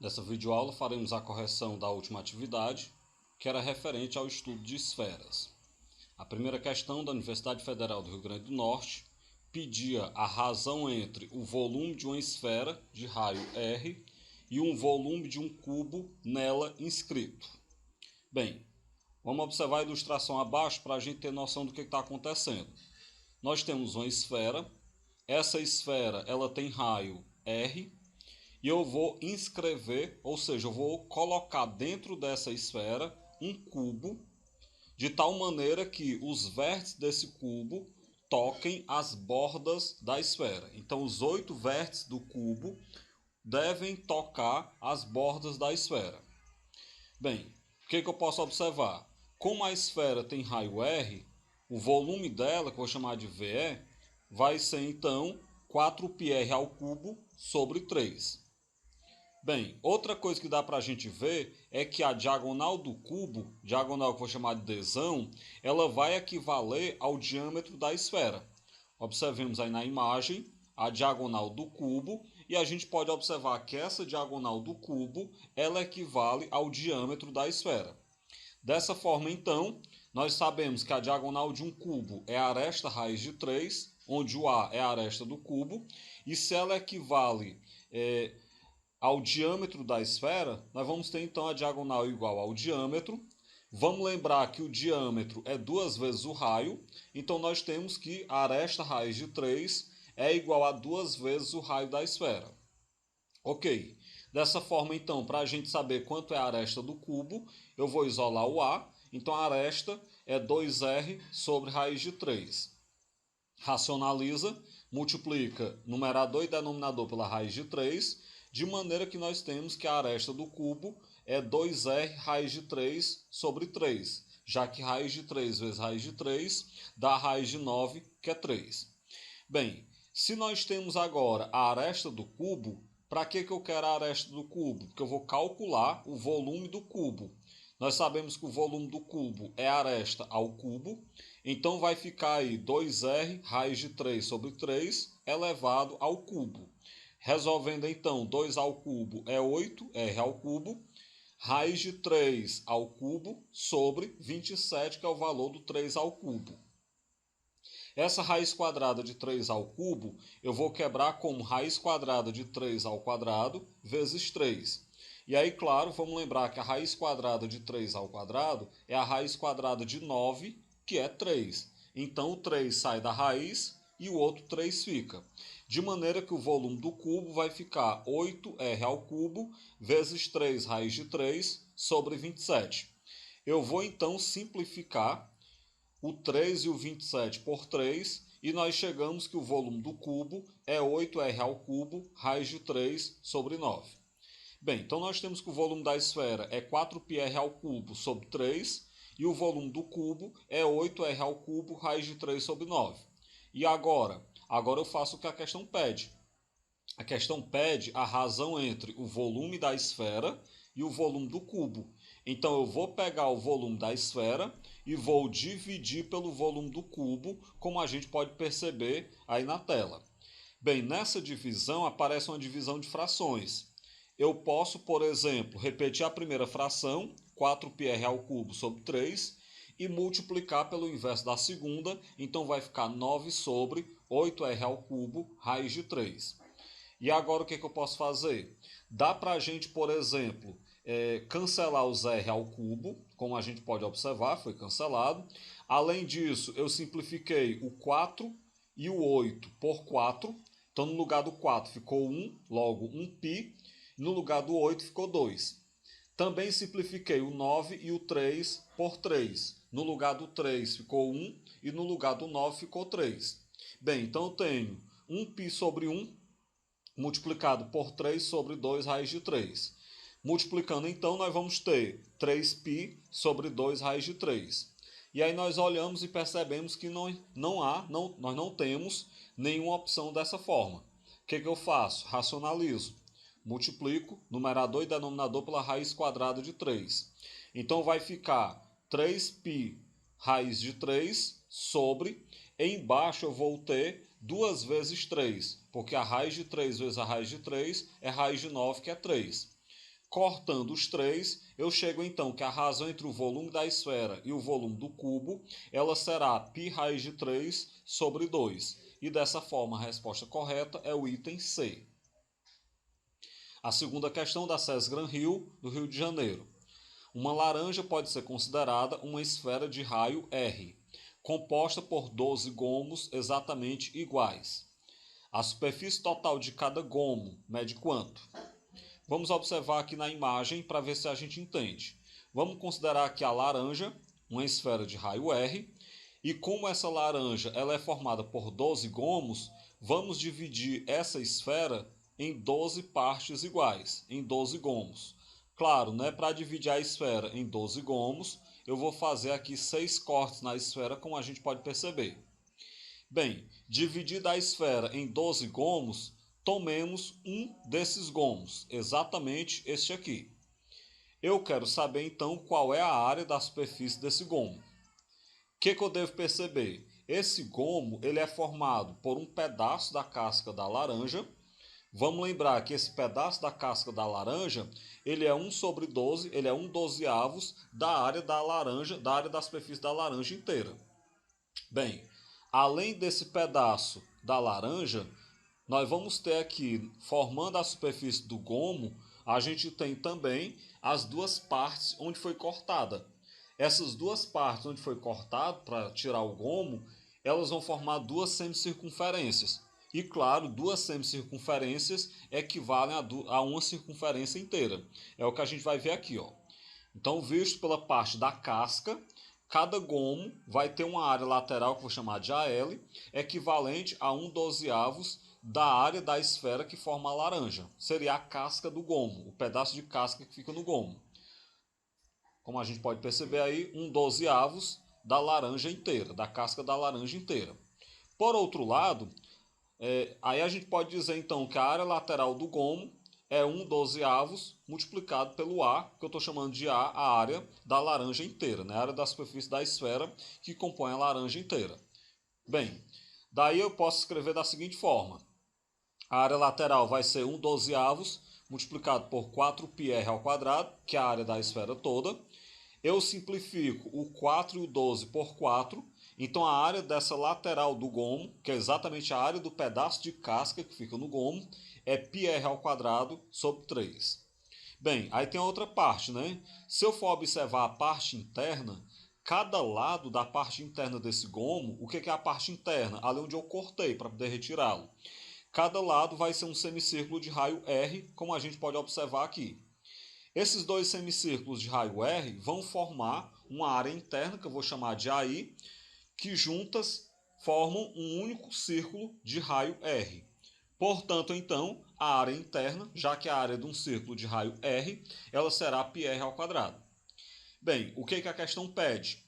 Nessa videoaula faremos a correção da última atividade, que era referente ao estudo de esferas. A primeira questão da Universidade Federal do Rio Grande do Norte pedia a razão entre o volume de uma esfera de raio R e um volume de um cubo nela inscrito. Bem, vamos observar a ilustração abaixo para a gente ter noção do que está acontecendo. Nós temos uma esfera, essa esfera ela tem raio R, e eu vou inscrever, ou seja, eu vou colocar dentro dessa esfera um cubo, de tal maneira que os vértices desse cubo toquem as bordas da esfera. Então, os 8 vértices do cubo devem tocar as bordas da esfera. Bem, o que eu posso observar? Como a esfera tem raio R, o volume dela, que eu vou chamar de VE, vai ser então 4πr ao cubo sobre 3. Bem, outra coisa que dá para a gente ver é que a diagonal do cubo, diagonal que eu vou chamar de Dzão, ela vai equivaler ao diâmetro da esfera. Observemos aí na imagem a diagonal do cubo e a gente pode observar que essa diagonal do cubo ela equivale ao diâmetro da esfera. Dessa forma, então, nós sabemos que a diagonal de um cubo é a aresta raiz de 3, onde o A é a aresta do cubo, e se ela equivale ao diâmetro da esfera, nós vamos ter então a diagonal igual ao diâmetro. Vamos lembrar que o diâmetro é 2 vezes o raio, então nós temos que a aresta raiz de 3 é igual a 2 vezes o raio da esfera. Ok, dessa forma então, para a gente saber quanto é a aresta do cubo, eu vou isolar o A, então a aresta é 2R sobre raiz de 3. Racionaliza, multiplica numerador e denominador pela raiz de 3, de maneira que nós temos que a aresta do cubo é 2R raiz de 3 sobre 3, já que raiz de 3 vezes raiz de 3 dá raiz de 9, que é 3. Bem, se nós temos agora a aresta do cubo, para que eu quero a aresta do cubo? Porque eu vou calcular o volume do cubo. Nós sabemos que o volume do cubo é a aresta ao cubo, então vai ficar aí 2R raiz de 3 sobre 3 elevado ao cubo. Resolvendo então, 2 ao cubo é 8R ao cubo, raiz de 3 ao cubo sobre 27, que é o valor do 3 ao cubo. Essa raiz quadrada de 3 ao cubo, eu vou quebrar como raiz quadrada de 3 ao quadrado vezes 3. E aí, claro, vamos lembrar que a raiz quadrada de 3 ao quadrado é a raiz quadrada de 9, que é 3. Então, o 3 sai da raiz e o outro 3 fica. De maneira que o volume do cubo vai ficar 8R ao cubo vezes 3 raiz de 3 sobre 27. Eu vou então simplificar o 3 e o 27 por 3, e nós chegamos que o volume do cubo é 8R ao cubo, raiz de 3 sobre 9. Bem, então nós temos que o volume da esfera é 4πr ao cubo sobre 3, e o volume do cubo é 8R ao cubo, raiz de 3 sobre 9. E agora? Agora eu faço o que a questão pede. A questão pede a razão entre o volume da esfera e o volume do cubo. Então eu vou pegar o volume da esfera e vou dividir pelo volume do cubo, como a gente pode perceber aí na tela. Bem, nessa divisão aparece uma divisão de frações. Eu posso, por exemplo, repetir a primeira fração, 4πr ao cubo sobre 3, e multiplicar pelo inverso da segunda, então vai ficar 9 sobre 8r ao cubo, raiz de 3. E agora o que eu posso fazer? Dá para a gente, por exemplo, cancelar os R ao cubo, como a gente pode observar, foi cancelado. Além disso, eu simplifiquei o 4 e o 8 por 4. Então, no lugar do 4 ficou 1, logo 1π. No lugar do 8 ficou 2. Também simplifiquei o 9 e o 3 por 3. No lugar do 3 ficou 1 e no lugar do 9 ficou 3. Bem, então eu tenho 1π sobre 1 multiplicado por 3 sobre 2 raiz de 3. Multiplicando então, nós vamos ter 3π sobre 2 raiz de 3. E aí nós olhamos e percebemos que nós não temos nenhuma opção dessa forma. O que eu faço? Racionalizo. Multiplico numerador e denominador pela raiz quadrada de 3. Então vai ficar 3π raiz de 3 sobre, embaixo eu vou ter 2 vezes 3, porque a raiz de 3 vezes a raiz de 3 é raiz de 9, que é 3. Cortando os três, eu chego então que a razão entre o volume da esfera e o volume do cubo, ela será π raiz de 3 sobre 2. E dessa forma a resposta correta é o item C. A segunda questão da SES Gran Rio, do Rio de Janeiro. Uma laranja pode ser considerada uma esfera de raio R, composta por 12 gomos exatamente iguais. A superfície total de cada gomo mede quanto? Vamos observar aqui na imagem para ver se a gente entende. Vamos considerar aqui a laranja, uma esfera de raio R, e como essa laranja ela é formada por 12 gomos, vamos dividir essa esfera em 12 partes iguais, em 12 gomos. Claro, né, para dividir a esfera em 12 gomos, eu vou fazer aqui 6 cortes na esfera, como a gente pode perceber. Bem, dividida a esfera em 12 gomos, tomemos um desses gomos, exatamente este aqui. Eu quero saber então qual é a área da superfície desse gomo. O que eu devo perceber? Esse gomo ele é formado por um pedaço da casca da laranja. Vamos lembrar que esse pedaço da casca da laranja, ele é 1 sobre 12, ele é 1/12 da área da laranja, da área da superfície da laranja inteira. Bem, além desse pedaço da laranja, nós vamos ter aqui, formando a superfície do gomo, a gente tem também as duas partes onde foi cortada. Essas duas partes onde foi cortado para tirar o gomo, elas vão formar duas semicircunferências. E claro, duas semicircunferências equivalem a uma circunferência inteira. É o que a gente vai ver aqui, ó. Então, visto pela parte da casca, cada gomo vai ter uma área lateral, que eu vou chamar de AL, equivalente a 1/12 da área da esfera que forma a laranja. Seria a casca do gomo, o pedaço de casca que fica no gomo. Como a gente pode perceber aí, 1/12 da laranja inteira, da casca da laranja inteira. Por outro lado, aí a gente pode dizer então que a área lateral do gomo é 1/12 multiplicado pelo A, que eu estou chamando de a área da laranja inteira, né? A área da superfície da esfera que compõe a laranja inteira. Bem, daí eu posso escrever da seguinte forma. A área lateral vai ser 1/12 multiplicado por 4πr ao quadrado, que é a área da esfera toda. Eu simplifico o 4 e o 12 por 4. Então a área dessa lateral do gomo, que é exatamente a área do pedaço de casca que fica no gomo, é πr ao quadrado sobre 3. Bem, aí tem a outra parte, né? Se eu for observar a parte interna, cada lado da parte interna desse gomo, o que é a parte interna? Ali onde eu cortei para poder retirá-lo. Cada lado vai ser um semicírculo de raio R, como a gente pode observar aqui. Esses dois semicírculos de raio R vão formar uma área interna, que eu vou chamar de AI, que juntas formam um único círculo de raio R. Portanto, então, a área interna, já que a área de um círculo de raio R, ela será πr ao quadrado. Bem, o que a questão pede?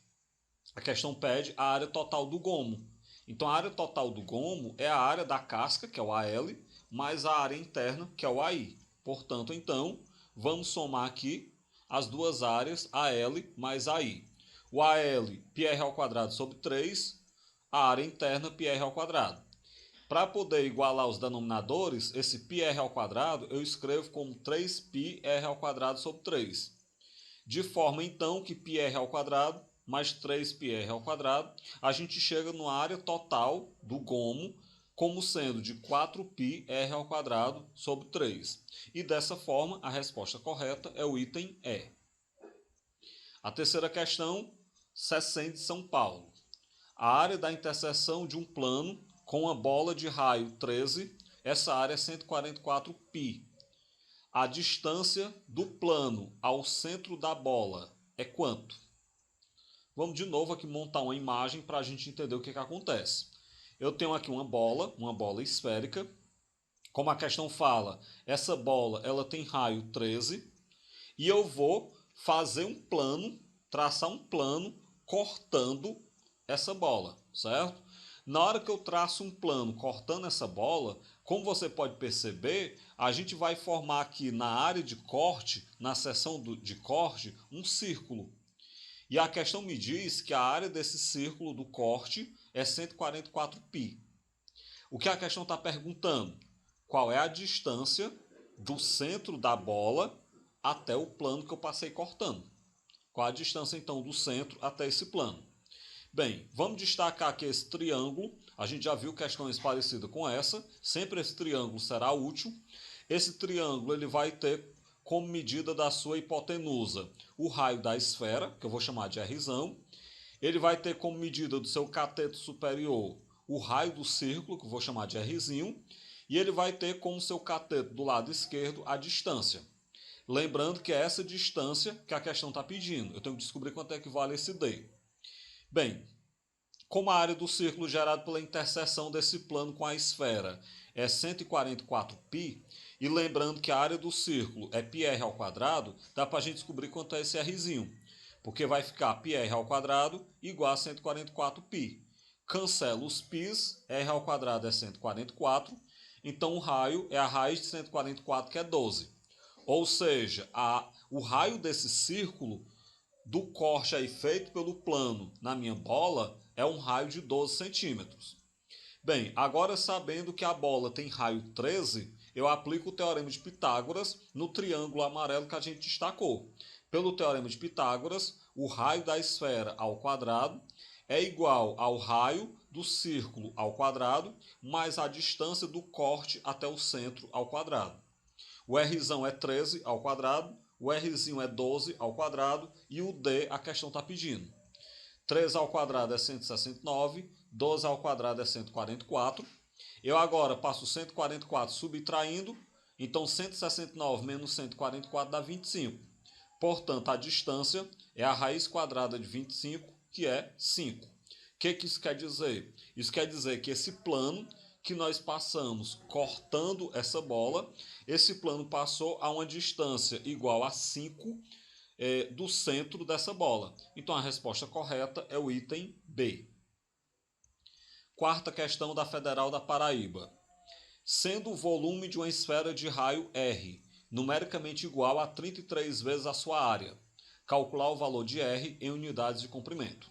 A questão pede a área total do gomo. Então, a área total do gomo é a área da casca, que é o AL, mais a área interna, que é o AI. Portanto, então, vamos somar aqui as duas áreas, AL mais AI. O AL, πr ao quadrado sobre 3, a área interna, πr ao quadrado. Para poder igualar os denominadores, esse πr ao quadrado eu escrevo como 3πr ao quadrado sobre 3. De forma, então, que πr ao quadrado mais 3πr ao quadrado, a gente chega na área total do gomo como sendo de 4πr ao quadrado sobre 3. E dessa forma, a resposta correta é o item E. A terceira questão, SESCEM de São Paulo. A área da interseção de um plano com uma bola de raio 13, essa área é 144π. A distância do plano ao centro da bola é quanto? Vamos de novo aqui montar uma imagem para a gente entender o que acontece. Eu tenho aqui uma bola esférica. Como a questão fala, essa bola ela tem raio 13 e eu vou fazer um plano, traçar um plano cortando essa bola, certo? Na hora que eu traço um plano cortando essa bola, como você pode perceber, a gente vai formar aqui na área de corte, na seção de corte, um círculo. E a questão me diz que a área desse círculo do corte é 144π. O que a questão está perguntando? Qual é a distância do centro da bola até o plano que eu passei cortando. Qual a distância, então, do centro até esse plano? Bem, vamos destacar aqui esse triângulo. A gente já viu questões parecidas com essa. Sempre esse triângulo será útil. Esse triângulo ele vai ter como medida da sua hipotenusa o raio da esfera, que eu vou chamar de Rzão. Ele vai ter como medida do seu cateto superior o raio do círculo, que eu vou chamar de Rzinho. E ele vai ter como seu cateto do lado esquerdo a distância. Lembrando que é essa distância que a questão está pedindo. Eu tenho que descobrir quanto é que vale esse D. Bem, como a área do círculo gerada pela interseção desse plano com a esfera é 144π, e lembrando que a área do círculo é πr ao quadrado, dá para a gente descobrir quanto é esse Rzinho. Porque vai ficar πr ao quadrado igual a 144π. Cancela os π's, r ao quadrado é 144, então o raio é a raiz de 144, que é 12. Ou seja, o raio desse círculo do corte aí feito pelo plano na minha bola é um raio de 12 centímetros. Bem, agora sabendo que a bola tem raio 13, eu aplico o teorema de Pitágoras no triângulo amarelo que a gente destacou. Pelo teorema de Pitágoras, o raio da esfera ao quadrado é igual ao raio do círculo ao quadrado mais a distância do corte até o centro ao quadrado. O Rzão é 13 ao quadrado, o Rzinho é 12 ao quadrado e o D a questão está pedindo. 13 ao quadrado é 169, 12 ao quadrado é 144. Eu agora passo 144 subtraindo, então 169 menos 144 dá 25. Portanto, a distância é a raiz quadrada de 25, que é 5. O que isso quer dizer? Isso quer dizer que esse plano que nós passamos cortando essa bola, esse plano passou a uma distância igual a 5 do centro dessa bola. Então a resposta correta é o item B. Quarta questão da Federal da Paraíba. Sendo o volume de uma esfera de raio R numericamente igual a 33 vezes a sua área, calcular o valor de R em unidades de comprimento.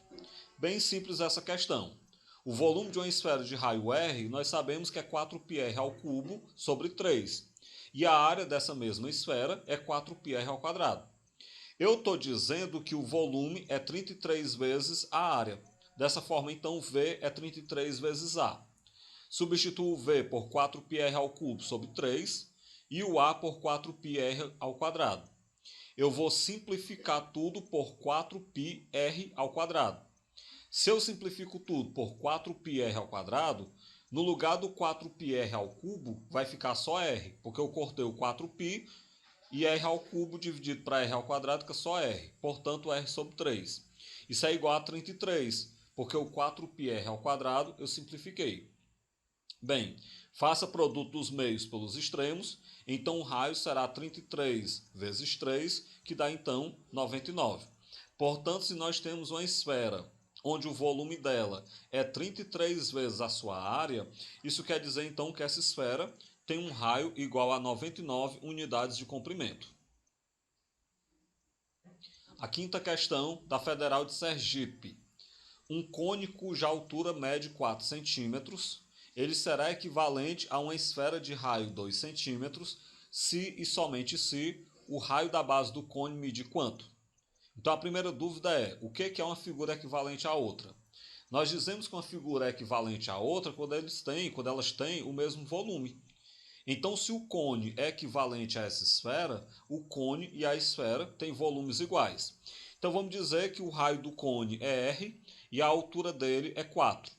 Bem simples essa questão. O volume de uma esfera de raio R, nós sabemos que é 4πr ao cubo sobre 3. E a área dessa mesma esfera é 4πr ao quadrado. Eu estou dizendo que o volume é 33 vezes a área. Dessa forma, então, V é 33 vezes A. Substituo o V por 4πr ao cubo sobre 3 e o A por 4πr ao quadrado. Eu vou simplificar tudo por 4πr ao quadrado. Se eu simplifico tudo por 4πr ao quadrado, no lugar do 4πr ao cubo, vai ficar só r, porque eu cortei o 4π e r ao cubo dividido para r ao quadrado fica só r, portanto r sobre 3. Isso é igual a 33, porque o 4πr ao quadrado eu simplifiquei. Bem, faça produto dos meios pelos extremos, então o raio será 33 vezes 3, que dá então 99. Portanto, se nós temos uma esfera onde o volume dela é 33 vezes a sua área, isso quer dizer então que essa esfera tem um raio igual a 99 unidades de comprimento. A quinta questão da Federal de Sergipe. Um cone cuja altura mede 4 centímetros, ele será equivalente a uma esfera de raio 2 centímetros, se e somente se o raio da base do cone medir quanto? Então a primeira dúvida é, o que é uma figura equivalente à outra? Nós dizemos que uma figura é equivalente à outra quando elas têm o mesmo volume. Então, se o cone é equivalente a essa esfera, o cone e a esfera têm volumes iguais. Então vamos dizer que o raio do cone é R e a altura dele é 4.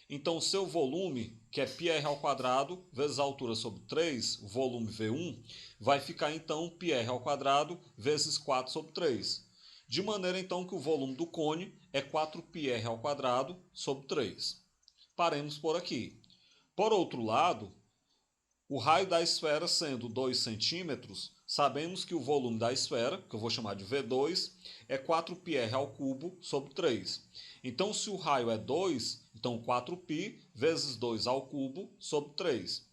Então, o seu volume, que é πr ao quadrado vezes a altura sobre 3, volume V1, vai ficar então πr ao quadrado vezes 4 sobre 3. De maneira então que o volume do cone é 4πr ao quadrado sobre 3. Paremos por aqui. Por outro lado, o raio da esfera sendo 2 centímetros, sabemos que o volume da esfera, que eu vou chamar de V2, é 4πr ao cubo sobre 3. Então, se o raio é 2, então 4π vezes 2 ao cubo sobre 3.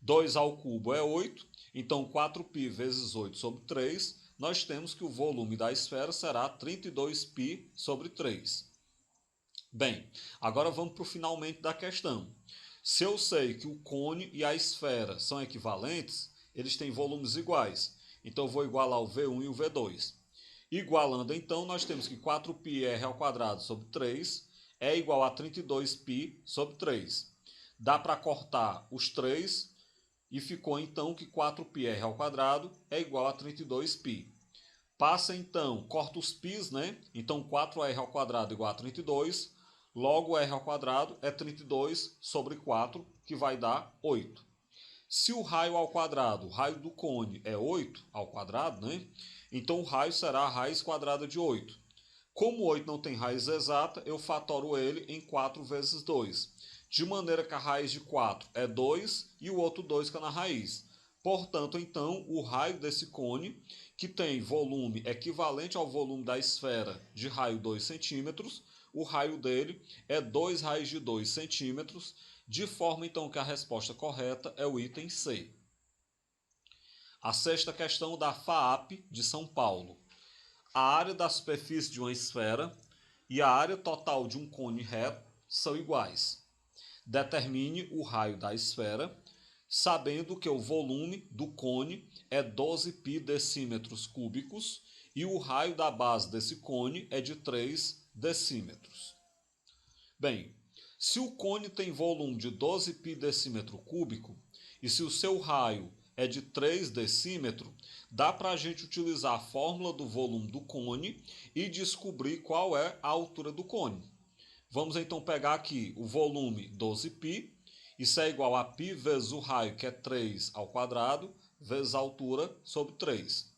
2 ao cubo é 8, então 4π vezes 8 sobre 3, nós temos que o volume da esfera será 32π sobre 3. Bem, agora vamos para o finalmente da questão. Se eu sei que o cone e a esfera são equivalentes, eles têm volumes iguais. Então eu vou igualar o V1 e o V2. Igualando então, nós temos que 4πr² sobre 3 é igual a 32π sobre 3. Dá para cortar os 3 e ficou então que 4πr² é igual a 32π. Passa então, corta os π's, né? Então 4r² igual a 32, logo r² é 32 sobre 4, que vai dar 8. Se o raio ao quadrado, o raio do cone é 8 ao quadrado, né? Então o raio será a raiz quadrada de 8. Como 8 não tem raiz exata, eu fatoro ele em 4 vezes 2. De maneira que a raiz de 4 é 2 e o outro 2 que é na raiz. Portanto, então, o raio desse cone, que tem volume equivalente ao volume da esfera de raio 2 centímetros, o raio dele é 2 raiz de 2 centímetros, de forma então que a resposta correta é o item C. A sexta questão da FAAP de São Paulo. A área da superfície de uma esfera e a área total de um cone reto são iguais. Determine o raio da esfera, sabendo que o volume do cone é 12 π decímetros cúbicos e o raio da base desse cone é de 3 decímetros. Bem, se o cone tem volume de 12 π decímetro cúbico e se o seu raio é de 3 decímetros, dá para a gente utilizar a fórmula do volume do cone e descobrir qual é a altura do cone. Vamos então pegar aqui o volume 12π, isso é igual a π vezes o raio, que é 3 ao quadrado, vezes a altura sobre 3.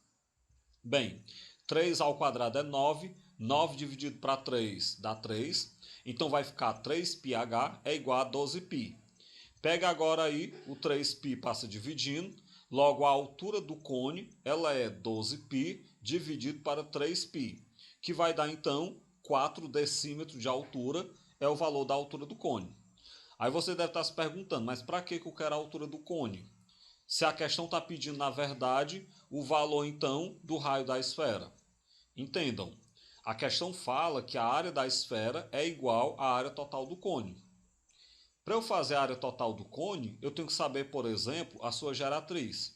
Bem, 3 ao quadrado é 9, 9 dividido para 3 dá 3, então vai ficar 3πh é igual a 12π. Pega agora aí, o 3π passa dividindo, logo a altura do cone ela é 12π dividido para 3π, que vai dar então 4 decímetros de altura, é o valor da altura do cone. Aí você deve estar se perguntando, mas para que eu quero a altura do cone? Se a questão está pedindo, na verdade, o valor então do raio da esfera. Entendam, a questão fala que a área da esfera é igual à área total do cone. Para eu fazer a área total do cone, eu tenho que saber, por exemplo, a sua geratriz.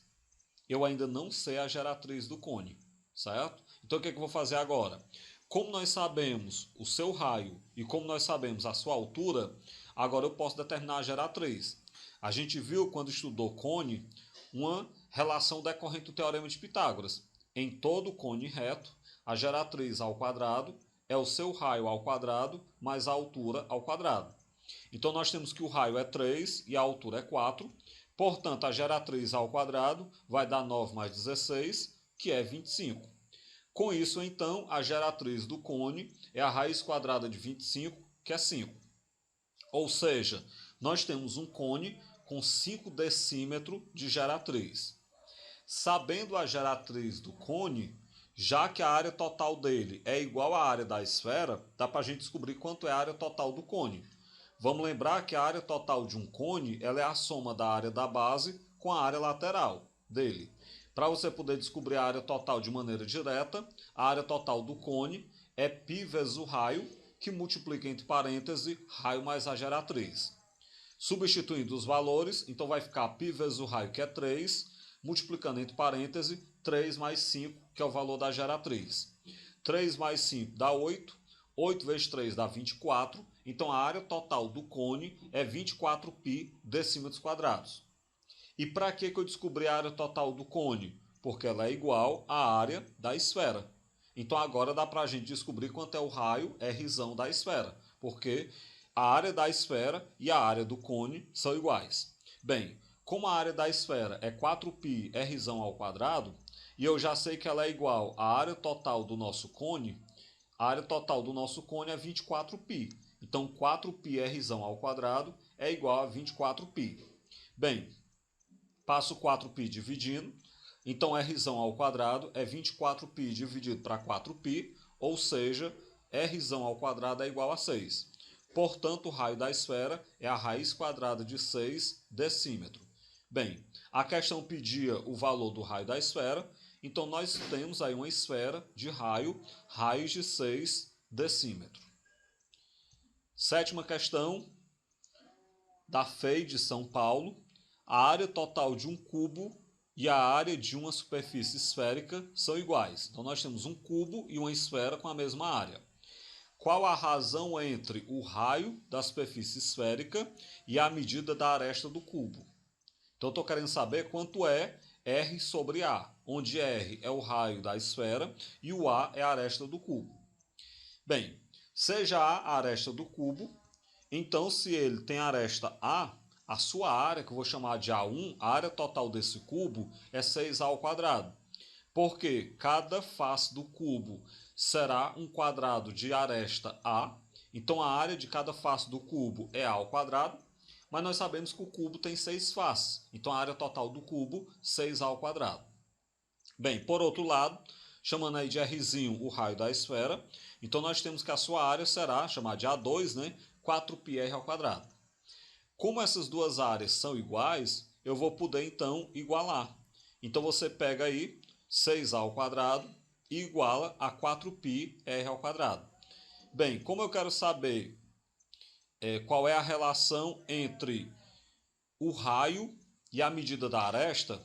Eu ainda não sei a geratriz do cone, certo? Então o que eu vou fazer agora? Como nós sabemos o seu raio e como nós sabemos a sua altura, agora eu posso determinar a geratriz. A gente viu, quando estudou cone, uma relação decorrente do Teorema de Pitágoras. Em todo cone reto, a geratriz ao quadrado é o seu raio ao quadrado mais a altura ao quadrado. Então nós temos que o raio é 3 e a altura é 4. Portanto, a geratriz ao quadrado vai dar 9 mais 16, que é 25. Com isso, então, a geratriz do cone é a raiz quadrada de 25, que é 5. Ou seja, nós temos um cone com 5 decímetros de geratriz. Sabendo a geratriz do cone, já que a área total dele é igual à área da esfera, dá para a gente descobrir quanto é a área total do cone. Vamos lembrar que a área total de um cone ela é a soma da área da base com a área lateral dele. Para você poder descobrir a área total de maneira direta, a área total do cone é π vezes o raio, que multiplica entre parênteses raio mais a geratriz. Substituindo os valores, então vai ficar π vezes o raio, que é 3, multiplicando entre parênteses 3 mais 5, que é o valor da geratriz. 3 mais 5 dá 8, 8 vezes 3 dá 24, então a área total do cone é 24π decímetros quadrados. E para que eu descobri a área total do cone? Porque ela é igual à área da esfera. Então agora dá para a gente descobrir quanto é o raio Rzão da esfera, porque a área da esfera e a área do cone são iguais. Bem, como a área da esfera é 4π Rzão ao quadrado, e eu já sei que ela é igual à área total do nosso cone, a área total do nosso cone é 24π. Então 4π Rzão ao quadrado é igual a 24π. Bem, passo 4π dividindo, então Rzão ao quadrado é 24π dividido para 4π, ou seja, Rzão ao quadrado é igual a 6. Portanto, o raio da esfera é a raiz quadrada de 6 decímetros. Bem, a questão pedia o valor do raio da esfera, então nós temos aí uma esfera de raio, raiz de 6 decímetros. Sétima questão da FEI de São Paulo. A área total de um cubo e a área de uma superfície esférica são iguais. Então nós temos um cubo e uma esfera com a mesma área. Qual a razão entre o raio da superfície esférica e a medida da aresta do cubo? Então eu estou querendo saber quanto é R sobre A, onde R é o raio da esfera e o A é a aresta do cubo. Bem, seja A a aresta do cubo, então se ele tem aresta A, a sua área, que eu vou chamar de A1, a área total desse cubo é 6A ao quadrado. Porque cada face do cubo será um quadrado de aresta A, então a área de cada face do cubo é A ao quadrado, mas nós sabemos que o cubo tem 6 faces, então a área total do cubo, 6A ao quadrado. Bem, por outro lado, chamando aí de Rzinho o raio da esfera, então nós temos que a sua área será, chamada de A2, né, 4πr ao quadrado. Como essas duas áreas são iguais, eu vou poder então igualar. Então você pega aí 6A ao quadrado e iguala a 4πr ao quadrado. Bem, como eu quero saber qual é a relação entre o raio e a medida da aresta,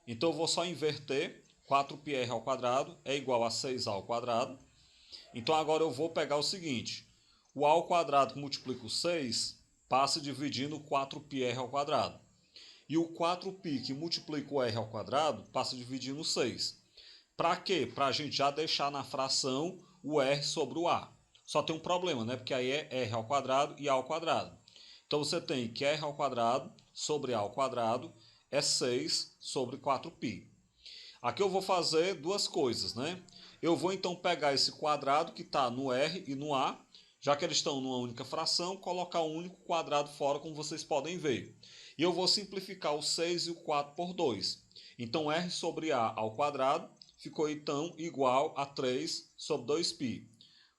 então eu vou só inverter. 4πr ao quadrado é igual a 6A ao quadrado. Então agora eu vou pegar o seguinte, o A ao quadrado que multiplica o 6 passa dividindo 4πr ao quadrado. E o 4π que multiplica o r ao quadrado passa dividindo 6. Para quê? Para a gente já deixar na fração o r sobre o a. Só tem um problema, né? Porque aí é r ao quadrado e a ao quadrado. Então você tem que r ao quadrado sobre a ao quadrado é 6 sobre 4π. Aqui eu vou fazer duas coisas, né? Eu vou então pegar esse quadrado que está no r e no a, já que eles estão numa única fração, colocar um único quadrado fora, como vocês podem ver. E eu vou simplificar o 6 e o 4 por 2. Então r sobre a ao quadrado ficou então igual a 3 sobre 2π.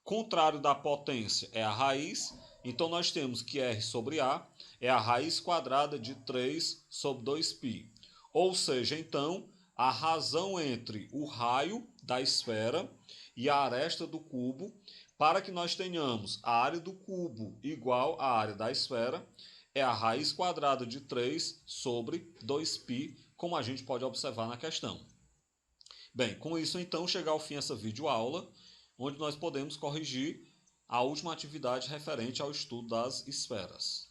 Contrário da potência é a raiz, então nós temos que r sobre a é a raiz quadrada de 3 sobre 2π. Ou seja, então, a razão entre o raio da esfera e a aresta do cubo, para que nós tenhamos a área do cubo igual à área da esfera, é a raiz quadrada de 3 sobre 2π, como a gente pode observar na questão. Bem, com isso então chega ao fim essa videoaula, onde nós podemos corrigir a última atividade referente ao estudo das esferas.